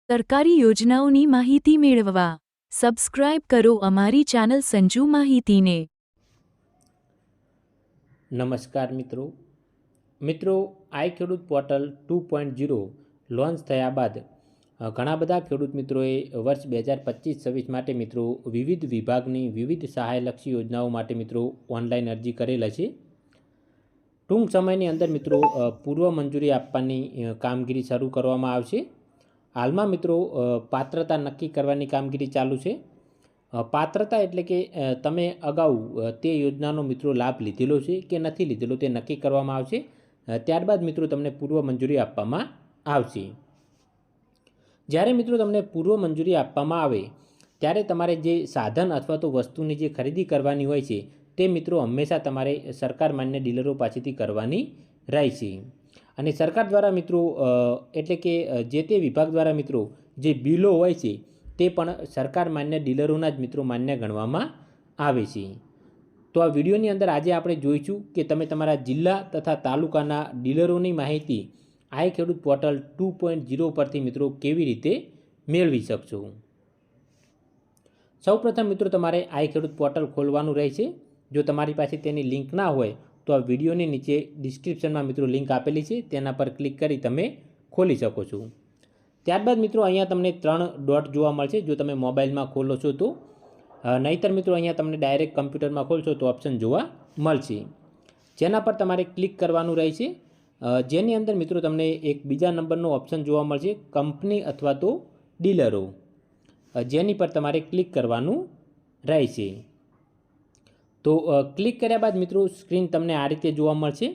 સરકારી યોજનાઓની માહિતી મેળવવા સબસ્ક્રાઇબ કરો અમારી ચેનલ સંજુ માહિતીને। નમસ્કાર મિત્રો આઈ ખેડૂત પોર્ટલ 2.0 લોન્ચ થયા બાદ ઘણા બધા ખેડૂત મિત્રોએ વર્ષ 2025-26 માટે મિત્રો વિવિધ વિભાગની વિવિધ સહાયલક્ષી યોજનાઓ માટે મિત્રો ઓનલાઈન અરજી કરેલ છે। ટૂંક સમયની અંદર મિત્રો પૂર્વ મંજૂરી આપવાની કામગીરી શરૂ કરવામાં આવશે। હાલમાં મિત્રો પાત્રતા નક્કી કરવાની કામગીરી ચાલુ છે। પાત્રતા એટલે કે તમે અગાઉ તે યોજનાનો મિત્રો લાભ લીધેલો છે કે નથી લીધેલો તે નક્કી કરવામાં આવશે। ત્યારબાદ મિત્રો તમને પૂર્વ મંજૂરી આપવામાં આવશે। જ્યારે મિત્રો તમને પૂર્વ મંજૂરી આપવામાં આવે ત્યારે તમારે જે સાધન અથવા તો વસ્તુની જે ખરીદી કરવાની હોય છે તે મિત્રો હંમેશા તમારે સરકાર માન્ય ડીલરો પાસેથી કરવાની રહેશે। અને સરકાર દ્વારા મિત્રો એટલે કે જે તે વિભાગ દ્વારા મિત્રો જે બિલો હોય છે તે પણ સરકાર માન્ય ડીલરોના જ મિત્રો માન્ય ગણવામાં આવે છે। તો આ વિડીયોની અંદર આજે આપણે જોઈશું કે તમે તમારા જિલ્લા તથા તાલુકાના ડીલરોની માહિતી આઈ ખેડૂત પોર્ટલ 2.0 પરથી મિત્રો કેવી રીતે મેળવી શકશો। સૌપ્રથમ મિત્રો તમારે આઈ ખેડૂત પોર્ટલ ખોલવાનું રહેશે। જો તમારી પાસે તેની લિંક ના હોય તો આ વિડીયોની નીચે ડિસ્ક્રિપ્શનમાં મિત્રો લિંક આપેલી છે, તેના પર ક્લિક કરી તમે ખોલી શકો છો। ત્યારબાદ મિત્રો અહીંયા તમને 3 ડોટ જોવા મળશે જો તમે મોબાઈલમાં ખોલો છો તો, નહીંતર મિત્રો અહીંયા તમને ડાયરેક્ટ કમ્પ્યુટરમાં ખોલશો તો ઓપ્શન જોવા મળશે, જેના પર તમારે ક્લિક કરવાનું રહેશે। જેની અંદર મિત્રો તમને એક બીજા નંબરનો ઓપ્શન જોવા મળશે કંપની અથવા તો ડીલરો, જેની પર તમારે ક્લિક કરવાનું રહેશે। તો ક્લિક કર્યા બાદ મિત્રો સ્ક્રીન તમને આ રીતે જોવા મળશે,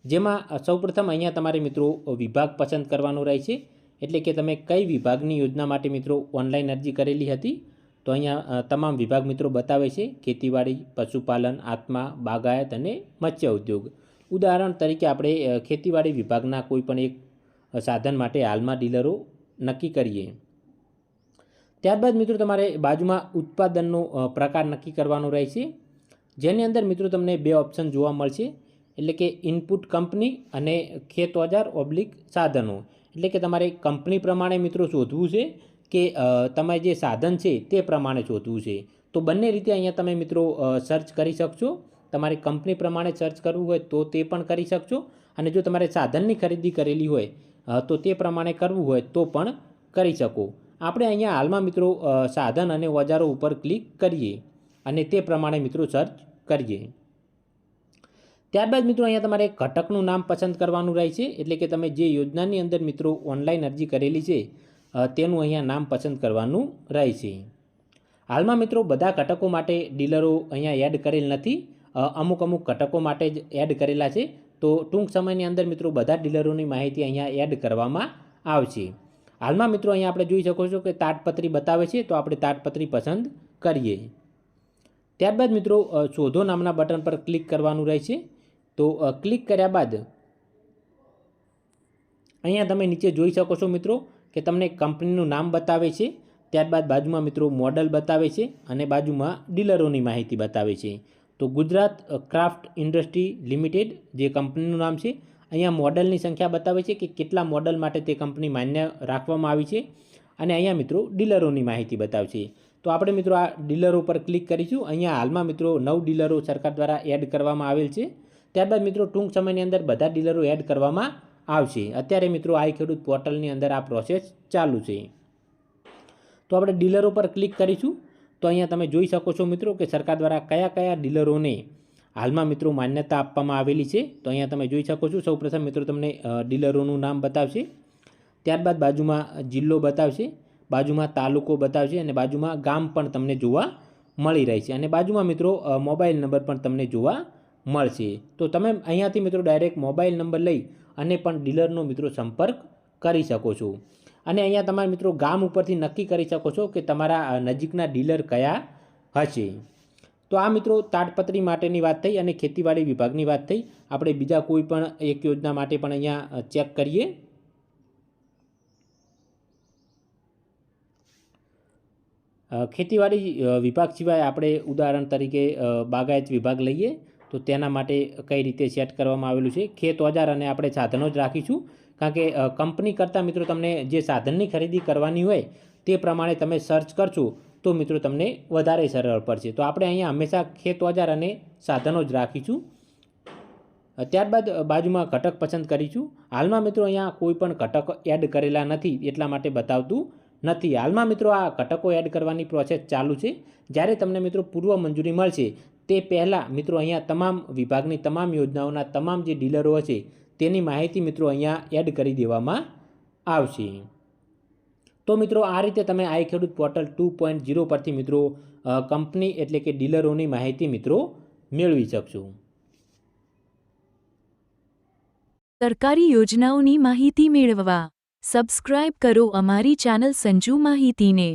જેમાં સૌપ્રથમ અહીંયા તમારે મિત્રો વિભાગ પસંદ કરવાનો રહેશે, એટલે કે તમે કઈ વિભાગની યોજના માટે મિત્રો ઓનલાઈન અરજી કરેલી હતી। તો અહીંયા તમામ વિભાગ મિત્રો બતાવે છે ખેતીવાડી, પશુપાલન, આત્મા, બાગાયત અને મત્સ્ય ઉદ્યોગ। ઉદાહરણ તરીકે આપણે ખેતીવાડી વિભાગના કોઈ પણ એક સાધન માટે હાલમાં ડીલરો નક્કી કરીએ। ત્યારબાદ મિત્રો તમારે બાજુમાં ઉત્પાદનનો પ્રકાર નક્કી કરવાનો રહેશે, જેની અંદર મિત્રો તમને 2 ઓપ્શન જોવા મળશે, એટલે કે ઇનપુટ કંપની અને ખેત ઓજાર / સાધનો। એટલે કે તમારે કંપની પ્રમાણે મિત્રો શોધવું છે કે તમે જે સાધન છે તે પ્રમાણે શોધવું છે। તો બંને રીતે અહીંયા તમે મિત્રો સર્ચ કરી શકશો। તમારે કંપની પ્રમાણે સર્ચ કરવું હોય તો તે પણ કરી શકશો, અને જો તમારે સાધનની ખરીદી કરેલી હોય તો તે પ્રમાણે કરવું હોય તો પણ કરી શકો। આપણે અહીંયા હાલમાં મિત્રો સાધન અને ઓજારો ઉપર ક્લિક કરીએ અને તે પ્રમાણે મિત્રો સર્ચ કરીએ। ત્યારબાદ મિત્રો અહીંયા તમારે ઘટકનું નામ પસંદ કરવાનું રહેશે, એટલે કે તમે જે યોજનાની અંદર મિત્રો ઓનલાઈન અરજી કરેલી છે તેનું અહીંયા નામ પસંદ કરવાનું રહેશે। હાલમાં મિત્રો બધા ઘટકો માટે ડીલરો અહીંયા એડ કરેલ નથી, અમુક ઘટકો માટે જ એડ કરેલા છે। તો ટૂંક સમયની અંદર મિત્રો બધા ડીલરોની માહિતી અહીંયા એડ કરવામાં આવશે। હાલમાં મિત્રો અહીંયા આપણે જોઈ શકો છો કે તાડપત્રી બતાવે છે, તો આપણે તાડપત્રી પસંદ કરીએ। ત્યારબાદ મિત્રો શોધો નામના બટન પર ક્લિક કરવાનું રહેશે। તો ક્લિક કર્યા બાદ અહીંયા તમે નીચે જોઈ શકો છો મિત્રો કે તમને કંપનીનું નામ બતાવે છે, ત્યારબાદ બાજુમાં મિત્રો મોડલ બતાવે છે અને બાજુમાં ડીલરોની માહિતી બતાવે છે। તો ગુજરાત ક્રાફ્ટ ઇન્ડસ્ટ્રી લિમિટેડ જે કંપનીનું નામ છે, અહીંયા મોડલની સંખ્યા બતાવે છે કે કેટલા મોડલ માટે તે કંપની માન્ય રાખવામાં આવી છે, અને અહીંયા મિત્રો ડીલરોની માહિતી બતાવશે। તો આપણે મિત્રો આ ડીલરો પર ક્લિક કરીશું। અહીંયા હાલમાં મિત્રો 9 ડીલરો સરકાર દ્વારા એડ કરવામાં આવેલ છે। ત્યારબાદ મિત્રો ટૂંક સમયની અંદર બધા ડીલરો એડ કરવામાં આવશે। અત્યારે મિત્રો આઈ ખેડૂત પોર્ટલની અંદર આ પ્રોસેસ ચાલુ છે। તો આપણે ડીલરો પર ક્લિક કરીશું। તો અહીંયા તમે જોઈ શકો છો મિત્રો કે સરકાર દ્વારા કયા ડીલરોને હાલમાં મિત્રો માન્યતા આપવામાં આવેલી છે। તો અહીંયા તમે જોઈ શકો છો સૌપ્રથમ મિત્રો તમને ડીલરોનું નામ બતાવશે, ત્યારબાદ બાજુમાં જિલ્લો બતાવશે, બાજુમાં તાલુકો બતાવશે અને બાજુમાં ગામ પણ તમને જોવા મળી રહેશે, અને બાજુમાં મિત્રો મોબાઈલ નંબર પણ તમને જોવા મળશે। તો તમે અહીંયાથી મિત્રો ડાયરેક્ટ મોબાઈલ નંબર લઈ અને પણ ડીલરનો મિત્રો સંપર્ક કરી શકો છો, અને અહીંયા તમારા મિત્રો ગામ ઉપરથી નક્કી કરી શકો છો કે તમારા નજીકના ડીલર કયા હશે। તો આ મિત્રો તાડપત્રી માટેની વાત થઈ અને ખેતીવાડી વિભાગની વાત થઈ। આપણે બીજા કોઈ પણ એક યોજના માટે પણ અહીંયા ચેક કરીએ। ખેતીવાડી વિભાગ સિવાય આપણે ઉદાહરણ તરીકે બાગાયત વિભાગ લઈએ તો તેના માટે કઈ રીતે સેટ કરવામાં આવેલું છે, ખેત ઓજાર અને આપણે સાધનો જ રાખીશું કારણ કે કંપની કરતાં મિત્રો તમને જે સાધનની ખરીદી કરવાની હોય તે પ્રમાણે તમે સર્ચ કરશો તો મિત્રો તમને વધારે સરળ પડશે. તો આપણે અહીંયા હંમેશા ખેત ઓજાર અને સાધનો જ રાખીશું. ત્યારબાદ બાજુમાં ઘટક પસંદ કરીશું. હાલમાં મિત્રો અહીંયા કોઈ પણ ઘટક એડ કરેલા નથી એટલા માટે બતાવતું નથી. હાલમાં મિત્રો આ ઘટકો એડ કરવાની પ્રોસેસ ચાલુ છે. જ્યારે તમને મિત્રો પૂર્વ મંજૂરી મળશે તે પહેલાં મિત્રો અહીંયા તમામ વિભાગની તમામ યોજનાઓના તમામ જે ડીલરો હશે તેની માહિતી મિત્રો અહીંયા એડ કરી દેવામાં આવશે. તો મિત્રો આ રીતે તમે આઈ ખેડૂત પોર્ટલ 2.0 પરથી મિત્રો કંપની એટલે કે ડીલરોની માહિતી મિત્રો મેળવી શકશો. સરકારી યોજનાઓની માહિતી મેળવવા સબસ્ક્રાઇબ કરો અમારી ચેનલ સંજુ માહિતીને.